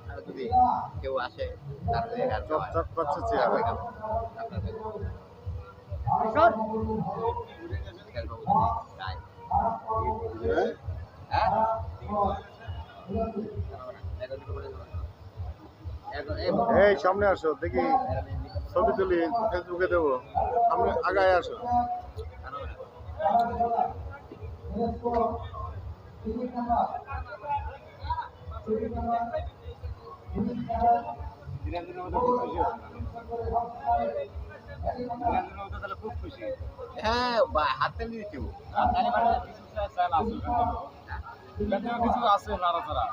আর যদি কেউ আসে তাহলে চকচক করছে চেহারা। এই সামনে আসো, দেখি ছবি তুলি, ফেসবুকে দেবো। সামনে আগায় আসো। খুব খুশি। হ্যাঁ, হাতে নিয়েছি কিছু আছে নাড়াচাড়া।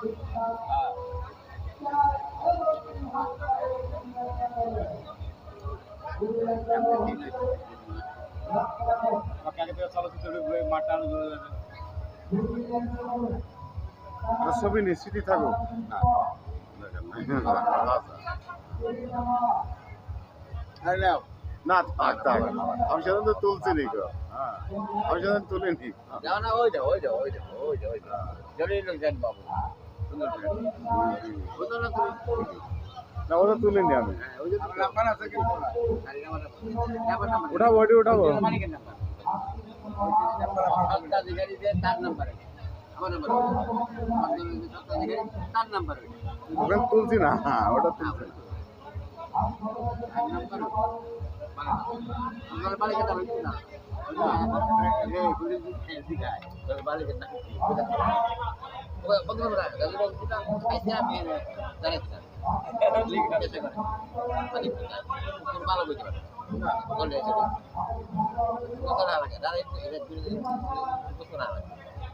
ছবি নিশ্চিতই থাকো না, থাক থাক, আমি সাধারণত তুলছি নি গো। আমি সাধারণত তুলিনি। যাও না, ওই যাও ওই যাও ওই যাও ওই যাও ওই যাও জলিল জান বাবু সুন্দর না, ওটা তুলিনি আমি। নাম্বার আছে কিন্তু উঠাবো, ওইটা উঠাবো। মালিকের নাম্বার সত্তাধিকারী যে তার নাম্বার আমার নাম্বার সত্তাধিকারী তার নাম্বার ওখানে তুলছি না, ওটা তুলছি না। মালিকের নাম হচ্ছে না মালিকের নাম বন্ধু আমি জানাচ্ছি ভালো বুঝতে পারে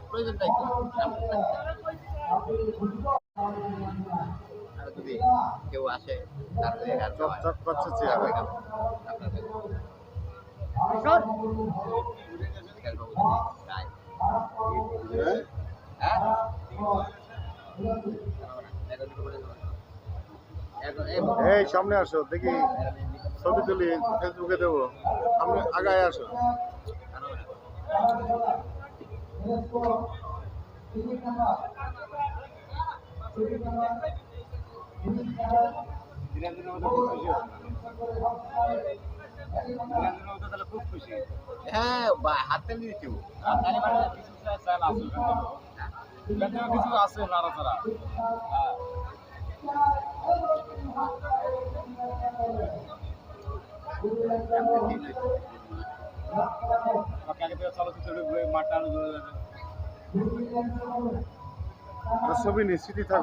প্রয়োজন নাই আর যদি কেউ আসে তাহলে চকচক করছে চেহারা। এই সামনে আসো, দেখি ছবি তুলি, ফেসবুকে দেবো। সামনে আগায় আসো। খুব খুশি। হ্যাঁ, হাতে নিয়েছি কিছু আছে নাড়াচাড়া। চলচ্চিত্র মাঠটা ছবি নিশ্চিতই থাকো।